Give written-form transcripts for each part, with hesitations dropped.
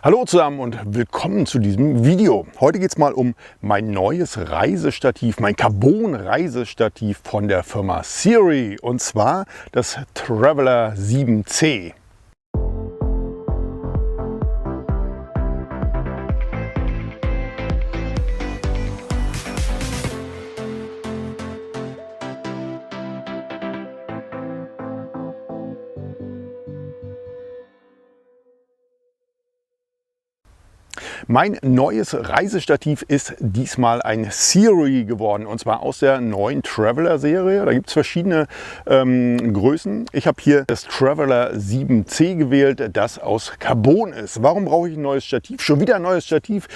Hallo zusammen und willkommen zu diesem Video. Heute geht es mal um mein neues Reisestativ, mein Carbon-Reisestativ von der Firma Siri, und zwar das Traveler 7C. Mein neues Reisestativ ist diesmal ein Siri geworden, und zwar aus der neuen Traveler Serie. Da gibt es verschiedene Größen. Ich habe hier das Traveler 7C gewählt, das aus Carbon ist. Warum brauche ich ein neues Stativ? Schon wieder ein neues Stativ.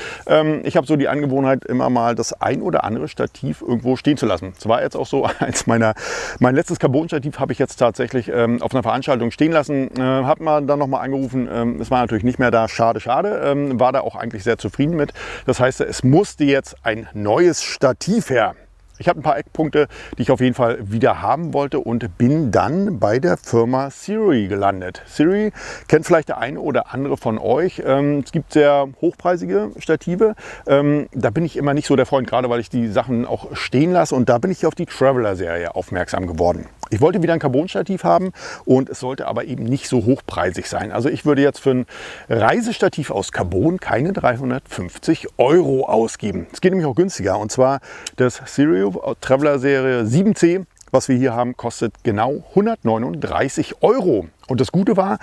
Ich habe so die Angewohnheit, immer mal das ein oder andere Stativ irgendwo stehen zu lassen. Das war jetzt auch so mein letztes Carbon-Stativ habe ich jetzt tatsächlich auf einer Veranstaltung stehen lassen. Habe mal dann nochmal angerufen. Es war natürlich nicht mehr da. Schade, schade. War da auch eigentlich sehr zufrieden mit. Das heißt, es musste jetzt ein neues Stativ her. Ich habe ein paar Eckpunkte, die ich auf jeden Fall wieder haben wollte, und bin dann bei der Firma Siri gelandet. Siri kennt vielleicht der eine oder andere von euch. Es gibt sehr hochpreisige Stative. Da bin ich immer nicht so der Freund, gerade weil ich die Sachen auch stehen lasse. Und da bin ich auf die Traveler-Serie aufmerksam geworden. Ich wollte wieder ein Carbon-Stativ haben, und es sollte aber eben nicht so hochpreisig sein. Also ich würde jetzt für ein Reisestativ aus Carbon keine 350 € ausgeben. Es geht nämlich auch günstiger, und zwar das Siri Traveler Serie 7C, was wir hier haben, kostet genau 139 €. Und das Gute war,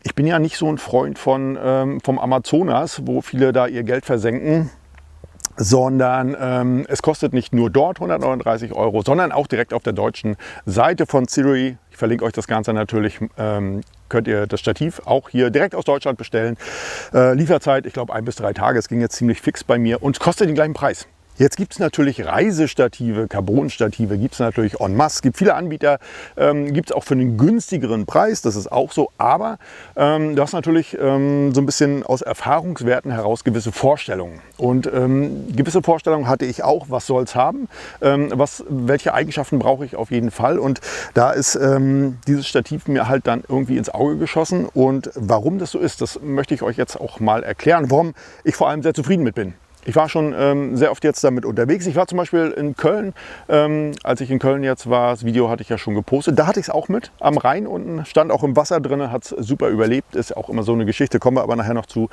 ich bin ja nicht so ein Freund vom Amazonas, wo viele da ihr Geld versenken, sondern es kostet nicht nur dort 139 €, sondern auch direkt auf der deutschen Seite von Siri. Ich verlinke euch das Ganze natürlich. Könnt ihr das Stativ auch hier direkt aus Deutschland bestellen. Lieferzeit, ich glaube 1 bis 3 Tage. Es ging jetzt ziemlich fix bei mir und kostet den gleichen Preis. Jetzt gibt es natürlich Reisestative, Carbon-Stative, gibt es natürlich en masse, gibt viele Anbieter, gibt es auch für einen günstigeren Preis, das ist auch so, aber du hast natürlich so ein bisschen aus Erfahrungswerten heraus gewisse Vorstellungen. Und gewisse Vorstellungen hatte ich auch, was soll es haben, welche Eigenschaften brauche ich auf jeden Fall, und da ist dieses Stativ mir halt dann irgendwie ins Auge geschossen, und warum das so ist, das möchte ich euch jetzt auch mal erklären, warum ich vor allem sehr zufrieden mit bin. Ich war schon sehr oft jetzt damit unterwegs. Ich war zum Beispiel in Köln, als ich in Köln jetzt war, das Video hatte ich ja schon gepostet, da hatte ich es auch mit, am Rhein unten, stand auch im Wasser drin, hat es super überlebt, ist auch immer so eine Geschichte, kommen wir aber nachher noch zu.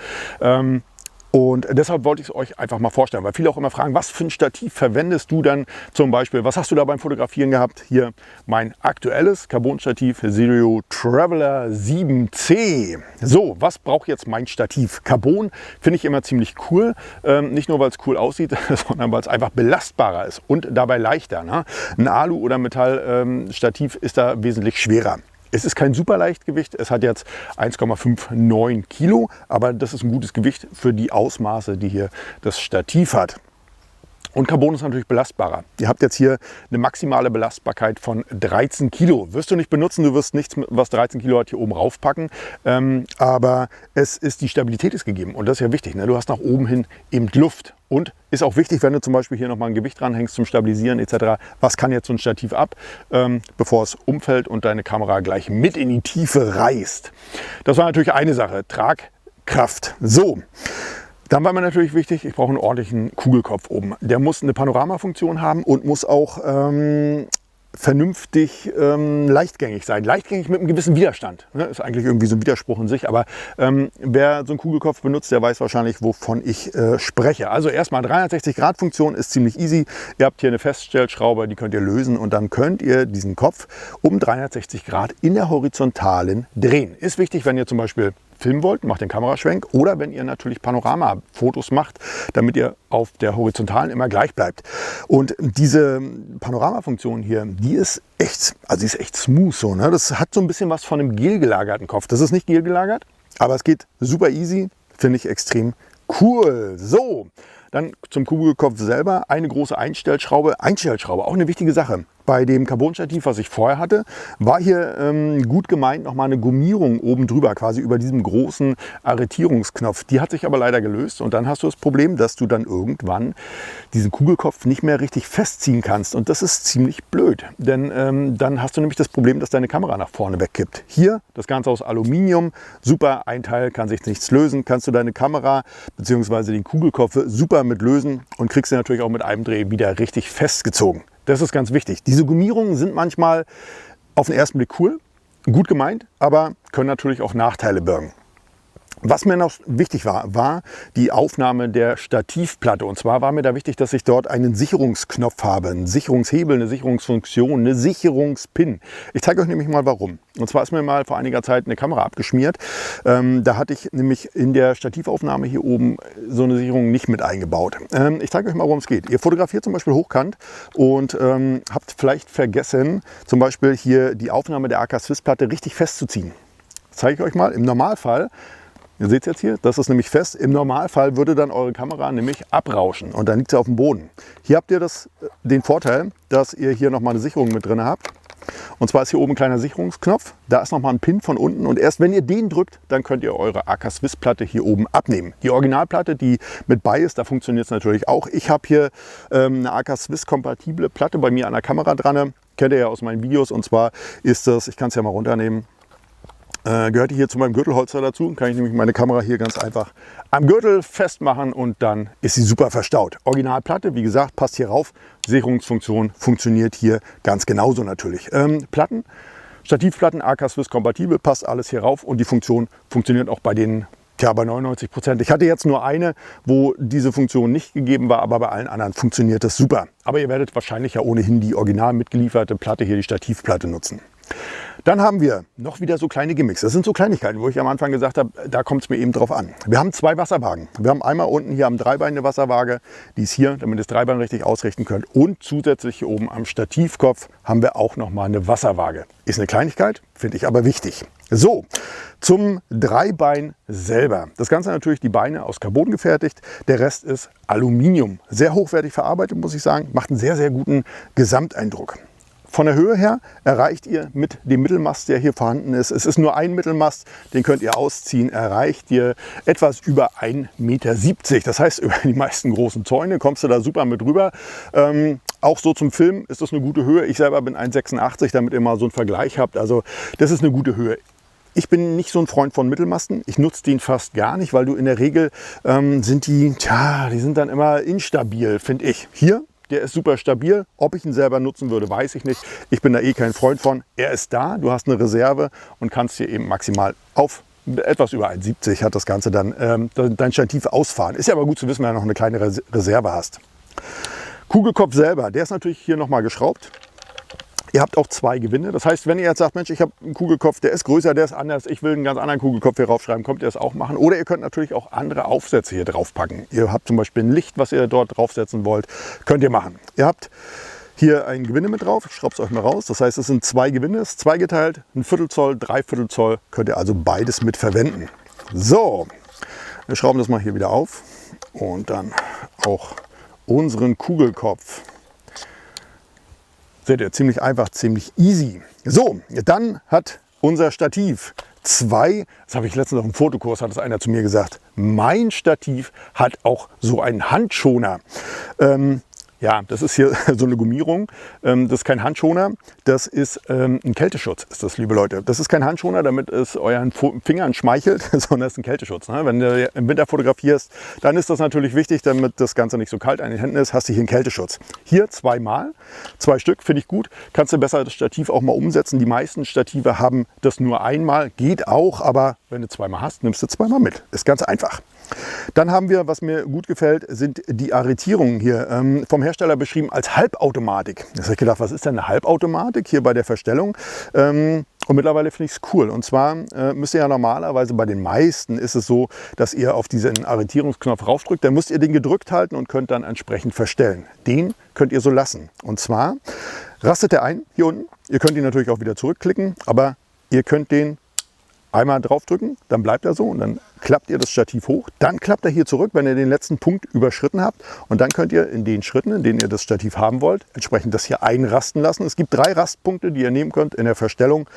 Und deshalb wollte ich es euch einfach mal vorstellen, weil viele auch immer fragen, was für ein Stativ verwendest du dann zum Beispiel? Was hast du da beim Fotografieren gehabt? Hier mein aktuelles Carbon-Stativ Siri Traveler 7C. So, was braucht jetzt mein Stativ? Carbon finde ich immer ziemlich cool. Nicht nur, weil es cool aussieht, sondern weil es einfach belastbarer ist und dabei leichter. Ne? Ein Alu- oder Metallstativ ist da wesentlich schwerer. Es ist kein Superleichtgewicht, es hat jetzt 1,59 Kilo, aber das ist ein gutes Gewicht für die Ausmaße, die hier das Stativ hat. Und Carbon ist natürlich belastbarer. Ihr habt jetzt hier eine maximale Belastbarkeit von 13 Kilo. Wirst du nicht benutzen, du wirst nichts, was 13 Kilo hat, hier oben raufpacken. Aber die Stabilität ist gegeben, und das ist ja wichtig. Ne? Du hast nach oben hin eben Luft. Und ist auch wichtig, wenn du zum Beispiel hier nochmal ein Gewicht dranhängst zum Stabilisieren etc. Was kann jetzt so ein Stativ ab, bevor es umfällt und deine Kamera gleich mit in die Tiefe reißt. Das war natürlich eine Sache, Tragkraft. So. Dann war mir natürlich wichtig, ich brauche einen ordentlichen Kugelkopf oben. Der muss eine Panoramafunktion haben und muss auch vernünftig leichtgängig sein. Leichtgängig mit einem gewissen Widerstand. Ne? Ist eigentlich irgendwie so ein Widerspruch in sich, aber wer so einen Kugelkopf benutzt, der weiß wahrscheinlich, wovon ich spreche. Also erstmal 360-Grad-Funktion ist ziemlich easy. Ihr habt hier eine Feststellschraube, die könnt ihr lösen, und dann könnt ihr diesen Kopf um 360 Grad in der Horizontalen drehen. Ist wichtig, wenn ihr zum Beispiel filmen wollt, macht den Kameraschwenk, oder wenn ihr natürlich Panoramafotos macht, damit ihr auf der Horizontalen immer gleich bleibt. Und diese Panoramafunktion hier, die ist echt smooth so. Ne? Das hat so ein bisschen was von einem gelgelagerten Kopf. Das ist nicht gelgelagert, aber es geht super easy, finde ich extrem cool. So, dann zum Kugelkopf selber eine große Einstellschraube. Einstellschraube, auch eine wichtige Sache. Bei dem Carbon-Stativ, was ich vorher hatte, war hier gut gemeint nochmal eine Gummierung oben drüber, quasi über diesem großen Arretierungsknopf. Die hat sich aber leider gelöst und dann hast du das Problem, dass du dann irgendwann diesen Kugelkopf nicht mehr richtig festziehen kannst. Und das ist ziemlich blöd, denn dann hast du nämlich das Problem, dass deine Kamera nach vorne wegkippt. Hier das Ganze aus Aluminium, super, ein Teil kann sich nichts lösen, kannst du deine Kamera bzw. den Kugelkopf super mit lösen und kriegst ihn natürlich auch mit einem Dreh wieder richtig festgezogen. Das ist ganz wichtig. Diese Gummierungen sind manchmal auf den ersten Blick cool, gut gemeint, aber können natürlich auch Nachteile birgen. Was mir noch wichtig war, war die Aufnahme der Stativplatte. Und zwar war mir da wichtig, dass ich dort einen Sicherungsknopf habe, einen Sicherungshebel, eine Sicherungsfunktion, eine Sicherungspin. Ich zeige euch nämlich mal warum. Und zwar ist mir mal vor einiger Zeit eine Kamera abgeschmiert. Da hatte ich nämlich in der Stativaufnahme hier oben so eine Sicherung nicht mit eingebaut. Ich zeige euch mal, worum es geht. Ihr fotografiert zum Beispiel hochkant und habt vielleicht vergessen, zum Beispiel hier die Aufnahme der AK Swiss Platte richtig festzuziehen. Das zeige ich euch mal. Im Normalfall, ihr seht es jetzt hier, das ist nämlich fest. Im Normalfall würde dann eure Kamera nämlich abrauschen und dann liegt sie auf dem Boden. Hier habt ihr den Vorteil, dass ihr hier nochmal eine Sicherung mit drin habt. Und zwar ist hier oben ein kleiner Sicherungsknopf. Da ist nochmal ein Pin von unten und erst wenn ihr den drückt, dann könnt ihr eure AK Swiss Platte hier oben abnehmen. Die Originalplatte, die mit bei ist, da funktioniert es natürlich auch. Ich habe hier eine AK Swiss kompatible Platte bei mir an der Kamera dran. Kennt ihr ja aus meinen Videos und zwar ist das, ich kann es ja mal runternehmen, gehört die hier zu meinem Gürtelholster dazu. Kann ich nämlich meine Kamera hier ganz einfach am Gürtel festmachen und dann ist sie super verstaut. Originalplatte, wie gesagt, passt hier rauf. Sicherungsfunktion funktioniert hier ganz genauso natürlich. Platten, Stativplatten, AK Swiss kompatibel, passt alles hier rauf und die Funktion funktioniert auch bei den bei 99%. Ich hatte jetzt nur eine, wo diese Funktion nicht gegeben war, aber bei allen anderen funktioniert das super. Aber ihr werdet wahrscheinlich ja ohnehin die original mitgelieferte Platte hier, die Stativplatte nutzen. Dann haben wir noch wieder so kleine Gimmicks. Das sind so Kleinigkeiten, wo ich am Anfang gesagt habe, da kommt es mir eben drauf an. Wir haben zwei Wasserwagen. Wir haben einmal unten hier am Dreibein eine Wasserwaage, die ist hier, damit ihr das Dreibein richtig ausrichten könnt. Und zusätzlich hier oben am Stativkopf haben wir auch nochmal eine Wasserwaage. Ist eine Kleinigkeit, finde ich aber wichtig. So, zum Dreibein selber. Das Ganze natürlich die Beine aus Carbon gefertigt. Der Rest ist Aluminium. Sehr hochwertig verarbeitet, muss ich sagen. Macht einen sehr, sehr guten Gesamteindruck. Von der Höhe her erreicht ihr mit dem Mittelmast, der hier vorhanden ist, es ist nur ein Mittelmast, den könnt ihr ausziehen, erreicht ihr etwas über 1,70 Meter. Das heißt, über die meisten großen Zäune kommst du da super mit rüber. Auch so zum Film ist das eine gute Höhe. Ich selber bin 1,86, damit ihr mal so einen Vergleich habt. Also das ist eine gute Höhe. Ich bin nicht so ein Freund von Mittelmasten. Ich nutze den fast gar nicht, weil du in der Regel sind die sind dann immer instabil, finde ich. Hier, der ist super stabil. Ob ich ihn selber nutzen würde, weiß ich nicht. Ich bin da eh kein Freund von. Er ist da, du hast eine Reserve und kannst hier eben maximal auf etwas über 1,70 hat das Ganze dann dein Stativ ausfahren. Ist ja aber gut zu wissen, wenn du noch eine kleine Reserve hast. Kugelkopf selber, der ist natürlich hier nochmal geschraubt. Ihr habt auch zwei Gewinde. Das heißt, wenn ihr jetzt sagt, Mensch, ich habe einen Kugelkopf, der ist größer, der ist anders, ich will einen ganz anderen Kugelkopf hier raufschreiben, könnt ihr das auch machen. Oder ihr könnt natürlich auch andere Aufsätze hier drauf packen. Ihr habt zum Beispiel ein Licht, was ihr dort draufsetzen wollt, könnt ihr machen. Ihr habt hier ein Gewinde mit drauf, ich schraube es euch mal raus. Das heißt, es sind zwei Gewinde, es ist zweigeteilt, 1/4 Zoll, 3/4 Zoll, könnt ihr also beides mit verwenden. So, wir schrauben das mal hier wieder auf und dann auch unseren Kugelkopf. Seht ihr, ziemlich einfach, ziemlich easy. So, dann hat unser Stativ zwei, das habe ich letztens auf dem Fotokurs, hat es einer zu mir gesagt, mein Stativ hat auch so einen Handschoner. Ja, das ist hier so eine Gummierung. Das ist kein Handschoner, das ist ein Kälteschutz, ist das, liebe Leute. Das ist kein Handschoner, damit es euren Fingern schmeichelt, sondern es ist ein Kälteschutz. Wenn du im Winter fotografierst, dann ist das natürlich wichtig, damit das Ganze nicht so kalt an den Händen ist, hast du hier einen Kälteschutz. Hier zweimal, 2 Stück, finde ich gut. Kannst du besser das Stativ auch mal umsetzen. Die meisten Stative haben das nur einmal, geht auch, aber wenn du zweimal hast, nimmst du zweimal mit. Ist ganz einfach. Dann haben wir, was mir gut gefällt, sind die Arretierungen hier. Vom Hersteller beschrieben als Halbautomatik. Jetzt habe ich gedacht, was ist denn eine Halbautomatik hier bei der Verstellung? Und mittlerweile finde ich es cool. Und zwar müsst ihr ja normalerweise, bei den meisten ist es so, dass ihr auf diesen Arretierungsknopf raufdrückt. Dann müsst ihr den gedrückt halten und könnt dann entsprechend verstellen. Den könnt ihr so lassen. Und zwar rastet er ein hier unten. Ihr könnt ihn natürlich auch wieder zurückklicken, aber ihr könnt den Einmal draufdrücken, dann bleibt er so und dann klappt ihr das Stativ hoch. Dann klappt er hier zurück, wenn ihr den letzten Punkt überschritten habt. Und dann könnt ihr in den Schritten, in denen ihr das Stativ haben wollt, entsprechend das hier einrasten lassen. Es gibt 3 Rastpunkte, die ihr nehmen könnt in der Verstellung.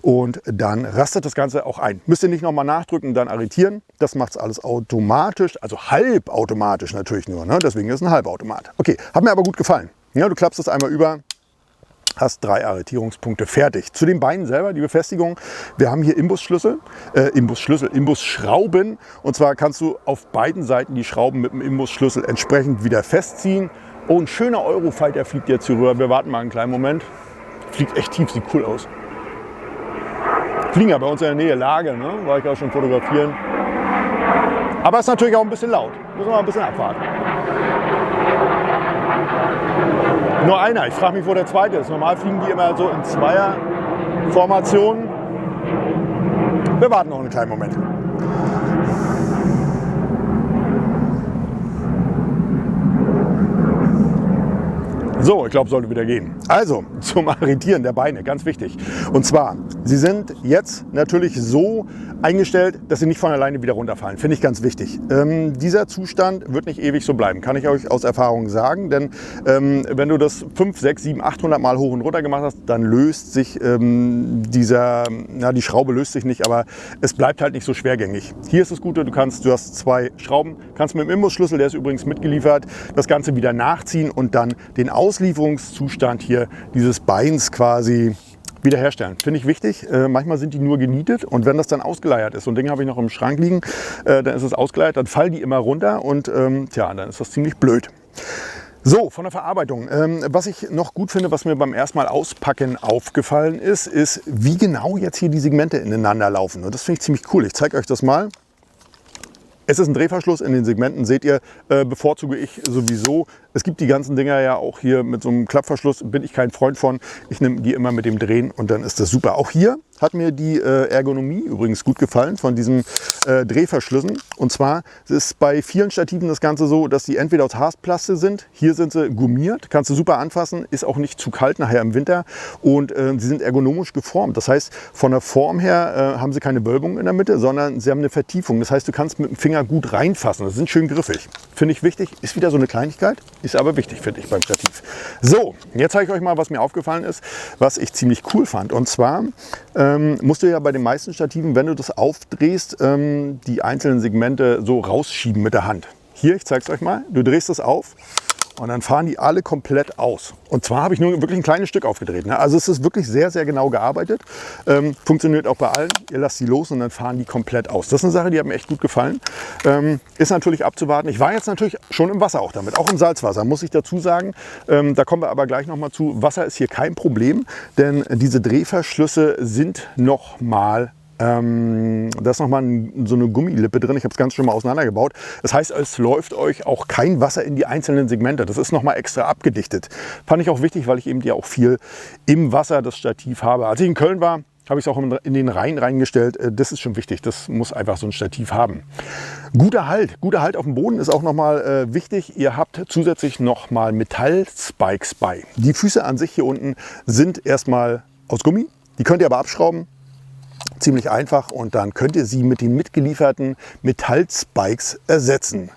Und dann rastet das Ganze auch ein. Müsst ihr nicht nochmal nachdrücken und dann arretieren. Das macht es alles automatisch, also halbautomatisch natürlich nur. Ne? Deswegen ist es ein Halbautomat. Okay, hat mir aber gut gefallen. Ja, du klappst es einmal über. Hast 3 Arretierungspunkte fertig. Zu den Beinen selber, die Befestigung. Wir haben hier Imbusschlüssel, Imbusschrauben. Und zwar kannst du auf beiden Seiten die Schrauben mit dem Imbusschlüssel entsprechend wieder festziehen. Oh, ein schöner Eurofighter fliegt jetzt hier rüber. Wir warten mal einen kleinen Moment. Fliegt echt tief, sieht cool aus. Fliegen ja bei uns in der Nähe Lage, ne? War ich auch schon fotografieren. Aber ist natürlich auch ein bisschen laut. Müssen wir mal ein bisschen abwarten. Nur einer. Ich frage mich, wo der zweite ist. Normal fliegen die immer so in Zweierformationen. Wir warten noch einen kleinen Moment. So, ich glaube, sollte wieder gehen. Also, zum Arretieren der Beine, ganz wichtig. Und zwar, sie sind jetzt natürlich so eingestellt, dass sie nicht von alleine wieder runterfallen. Finde ich ganz wichtig. Dieser Zustand wird nicht ewig so bleiben, kann ich euch aus Erfahrung sagen. Denn wenn du das 5, 6, 7, 800 Mal hoch und runter gemacht hast, dann löst sich die Schraube löst sich nicht, aber es bleibt halt nicht so schwergängig. Hier ist das Gute, du hast 2 Schrauben, kannst mit dem Imbusschlüssel, der ist übrigens mitgeliefert, das Ganze wieder nachziehen und dann den Auslieferungszustand hier dieses Beins quasi wiederherstellen. Finde ich wichtig. Manchmal sind die nur genietet und wenn das dann ausgeleiert ist, so ein Ding habe ich noch im Schrank liegen, dann ist es ausgeleiert, dann fallen die immer runter und dann ist das ziemlich blöd. So, von der Verarbeitung. Was ich noch gut finde, was mir beim ersten Mal auspacken aufgefallen ist, wie genau jetzt hier die Segmente ineinander laufen. Und das finde ich ziemlich cool. Ich zeige euch das mal. Es ist ein Drehverschluss in den Segmenten, seht ihr, bevorzuge ich sowieso. Es gibt die ganzen Dinger ja auch hier mit so einem Klappverschluss, bin ich kein Freund von. Ich nehme die immer mit dem Drehen und dann ist das super. Auch hier hat mir die Ergonomie übrigens gut gefallen von diesen Drehverschlüssen. Und zwar ist bei vielen Stativen das Ganze so, dass die entweder aus Hartplaste sind, hier sind sie gummiert, kannst du super anfassen, ist auch nicht zu kalt nachher im Winter und sie sind ergonomisch geformt. Das heißt, von der Form her haben sie keine Wölbung in der Mitte, sondern sie haben eine Vertiefung. Das heißt, du kannst mit dem Finger gut reinfassen. Das sind schön griffig. Finde ich wichtig. Ist wieder so eine Kleinigkeit, ist aber wichtig, finde ich, beim Stativ. So, jetzt zeige ich euch mal, was mir aufgefallen ist, was ich ziemlich cool fand. Und zwar musst du ja bei den meisten Stativen, wenn du das aufdrehst, die einzelnen Segmente so rausschieben mit der Hand. Hier, ich zeige es euch mal, du drehst es auf und dann fahren die alle komplett aus. Und zwar habe ich nur wirklich ein kleines Stück aufgedreht. Ne? Also es ist wirklich sehr, sehr genau gearbeitet. Funktioniert auch bei allen. Ihr lasst die los und dann fahren die komplett aus. Das ist eine Sache, die hat mir echt gut gefallen. Ist natürlich abzuwarten. Ich war jetzt natürlich schon im Wasser auch damit, auch im Salzwasser, muss ich dazu sagen. Da kommen wir aber gleich noch mal zu. Wasser ist hier kein Problem, denn diese Drehverschlüsse sind noch mal da ist nochmal so eine Gummilippe drin. Ich habe es ganz schön mal auseinandergebaut. Das heißt, es läuft euch auch kein Wasser in die einzelnen Segmente. Das ist nochmal extra abgedichtet. Fand ich auch wichtig, weil ich eben ja auch viel im Wasser das Stativ habe. Als ich in Köln war, habe ich es auch in den Rhein reingestellt. Das ist schon wichtig. Das muss einfach so ein Stativ haben. Guter Halt auf dem Boden ist auch nochmal wichtig. Ihr habt zusätzlich nochmal Metallspikes bei. Die Füße an sich hier unten sind erstmal aus Gummi. Die könnt ihr aber abschrauben. Ziemlich einfach und dann könnt ihr sie mit den mitgelieferten Metallspikes ersetzen.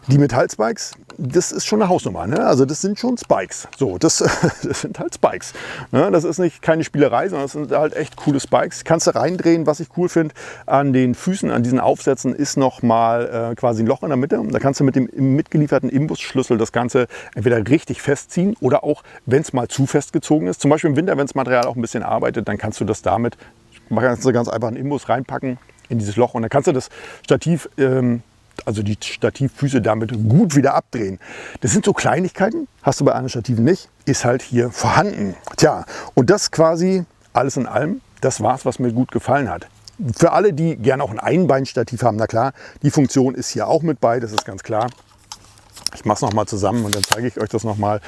Die Metallspikes, das ist schon eine Hausnummer, ne? Also das sind schon Spikes. So, das sind halt Spikes. Ne? Das ist keine Spielerei, sondern das sind halt echt coole Spikes. Kannst du reindrehen. Was ich cool finde an den Füßen, an diesen Aufsätzen, ist nochmal quasi ein Loch in der Mitte. Da kannst du mit dem mitgelieferten Imbusschlüssel das Ganze entweder richtig festziehen oder auch, wenn es mal zu fest gezogen ist. Zum Beispiel im Winter, wenn das Material auch ein bisschen arbeitet, dann kannst du das damit kannst du ganz einfach einen Imbus reinpacken in dieses Loch und dann kannst du das Stativ, also die Stativfüße damit gut wieder abdrehen. Das sind so Kleinigkeiten, hast du bei anderen Stativen nicht, ist halt hier vorhanden. Tja, und das quasi alles in allem, das war's, was mir gut gefallen hat. Für alle, die gerne auch ein Einbeinstativ haben, na klar, die Funktion ist hier auch mit bei, das ist ganz klar. Ich mache es nochmal zusammen und dann zeige ich euch das nochmal.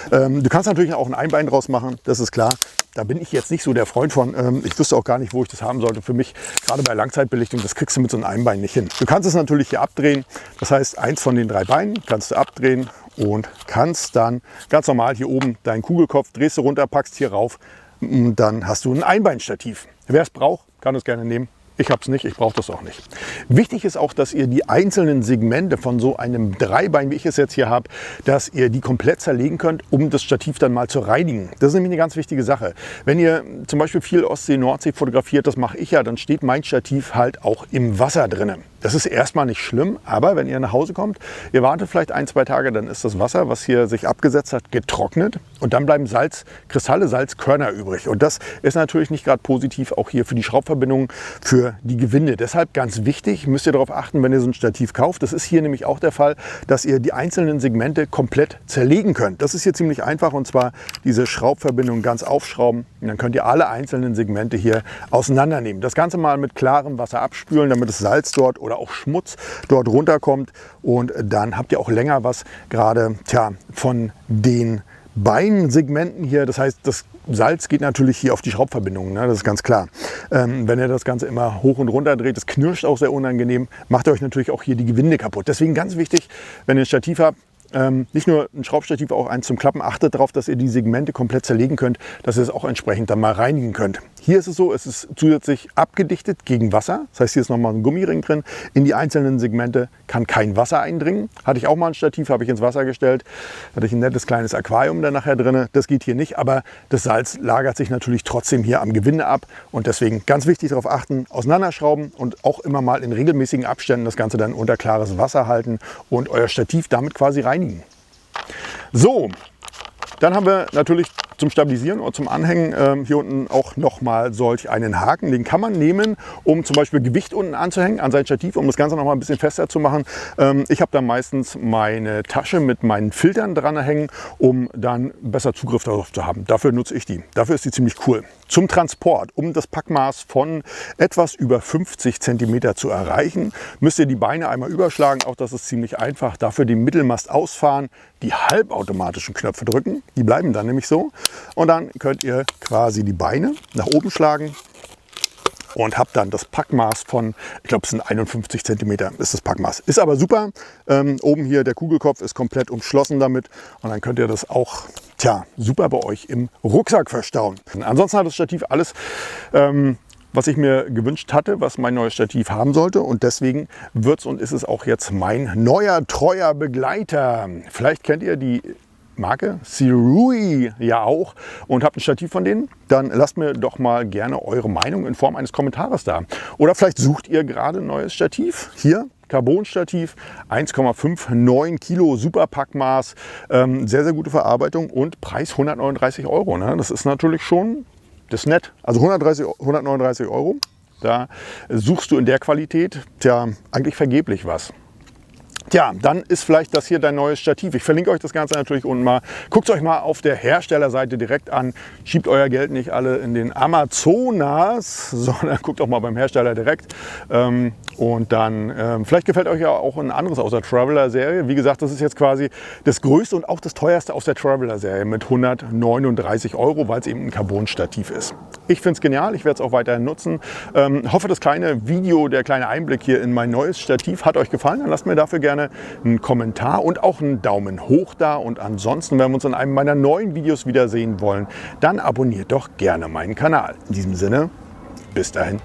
Du kannst natürlich auch ein Einbein draus machen, das ist klar. Da bin ich jetzt nicht so der Freund von. Ich wüsste auch gar nicht, wo ich das haben sollte. Für mich, gerade bei Langzeitbelichtung, das kriegst du mit so einem Einbein nicht hin. Du kannst es natürlich hier abdrehen. Das heißt, eins von den 3 Beinen kannst du abdrehen und kannst dann ganz normal hier oben deinen Kugelkopf, drehst du runter, packst hier rauf und dann hast du ein Einbeinstativ. Wer es braucht, kann es gerne nehmen. Ich habe es nicht, ich brauche das auch nicht. Wichtig ist auch, dass ihr die einzelnen Segmente von so einem Dreibein, wie ich es jetzt hier habe, dass ihr die komplett zerlegen könnt, um das Stativ dann mal zu reinigen. Das ist nämlich eine ganz wichtige Sache. Wenn ihr zum Beispiel viel Ostsee, Nordsee fotografiert, das mache ich ja, dann steht mein Stativ halt auch im Wasser drinnen. Das ist erstmal nicht schlimm, aber wenn ihr nach Hause kommt, ihr wartet vielleicht 1-2 Tage, dann ist das Wasser, was hier sich abgesetzt hat, getrocknet und dann bleiben Salzkristalle, Salzkörner übrig. Und das ist natürlich nicht gerade positiv, auch hier für die Schraubverbindungen, für die Gewinde. Deshalb ganz wichtig, müsst ihr darauf achten, wenn ihr so ein Stativ kauft. Das ist hier nämlich auch der Fall, dass ihr die einzelnen Segmente komplett zerlegen könnt. Das ist hier ziemlich einfach, und zwar diese Schraubverbindung ganz aufschrauben. Und dann könnt ihr alle einzelnen Segmente hier auseinandernehmen. Das Ganze mal mit klarem Wasser abspülen, damit das Salz dort oder auch Schmutz dort runterkommt. Und dann habt ihr auch länger was gerade von den Beinsegmenten hier. Das heißt, das Salz geht natürlich hier auf die Schraubverbindungen, ne? Das ist ganz klar. Wenn ihr das Ganze immer hoch und runter dreht, das knirscht auch sehr unangenehm, macht ihr euch natürlich auch hier die Gewinde kaputt. Deswegen ganz wichtig, wenn ihr ein Stativ habt, nicht nur ein Schraubstativ, auch eins zum Klappen. Achtet darauf, dass ihr die Segmente komplett zerlegen könnt, dass ihr es auch entsprechend dann mal reinigen könnt. Hier ist es so, es ist zusätzlich abgedichtet gegen Wasser. Das heißt, hier ist nochmal ein Gummiring drin. In die einzelnen Segmente kann kein Wasser eindringen. Hatte ich auch mal ein Stativ, habe ich ins Wasser gestellt. Hatte ich ein nettes kleines Aquarium da nachher drin. Das geht hier nicht, aber das Salz lagert sich natürlich trotzdem hier am Gewinde ab. Und deswegen ganz wichtig darauf achten, auseinanderschrauben und auch immer mal in regelmäßigen Abständen das Ganze dann unter klares Wasser halten und euer Stativ damit quasi reinigen. So, dann haben wir natürlich zum Stabilisieren oder zum Anhängen hier unten auch nochmal solch einen Haken. Den kann man nehmen, um zum Beispiel Gewicht unten anzuhängen an sein Stativ, um das Ganze noch mal ein bisschen fester zu machen. Ich habe da meistens meine Tasche mit meinen Filtern dran hängen, um dann besser Zugriff darauf zu haben. Dafür nutze ich die. Dafür ist die ziemlich cool. Zum Transport, um das Packmaß von etwas über 50 cm zu erreichen, müsst ihr die Beine einmal überschlagen. Auch das ist ziemlich einfach. Dafür den Mittelmast ausfahren, die halbautomatischen Knöpfe drücken. Die bleiben dann nämlich so. Und dann könnt ihr quasi die Beine nach oben schlagen und habt dann das Packmaß von, ich glaube, es sind 51 cm ist das Packmaß. Ist aber super. Oben hier der Kugelkopf ist komplett umschlossen damit und dann könnt ihr das auch super bei euch im Rucksack verstauen. Ansonsten hat das Stativ alles, was ich mir gewünscht hatte, was mein neues Stativ haben sollte, und deswegen wird's und ist es auch jetzt mein neuer, treuer Begleiter. Vielleicht kennt ihr die Marke Sirui ja auch und habt ein Stativ von denen, dann lasst mir doch mal gerne eure Meinung in Form eines Kommentares da. Oder vielleicht sucht ihr gerade ein neues Stativ. Hier, Carbon-Stativ, 1,59 Kilo, super Packmaß, sehr, sehr gute Verarbeitung und Preis 139 Euro. Ne? Das ist natürlich schon, das ist nett. Also 139 Euro, da suchst du in der Qualität eigentlich vergeblich was. Dann ist vielleicht das hier dein neues Stativ. Ich verlinke euch das Ganze natürlich unten mal. Guckt es euch mal auf der Herstellerseite direkt an. Schiebt euer Geld nicht alle in den Amazonas, sondern guckt auch mal beim Hersteller direkt. Und dann, vielleicht gefällt euch ja auch ein anderes aus der Traveler-Serie. Wie gesagt, das ist jetzt quasi das größte und auch das teuerste aus der Traveler-Serie mit 139 Euro, weil es eben ein Carbon-Stativ ist. Ich finde es genial, ich werde es auch weiterhin nutzen. Hoffe, das kleine Video, der kleine Einblick hier in mein neues Stativ hat euch gefallen. Dann lasst mir dafür gerne einen Kommentar und auch einen Daumen hoch da. Und ansonsten, wenn wir uns in einem meiner neuen Videos wiedersehen wollen, dann abonniert doch gerne meinen Kanal. In diesem Sinne, bis dahin.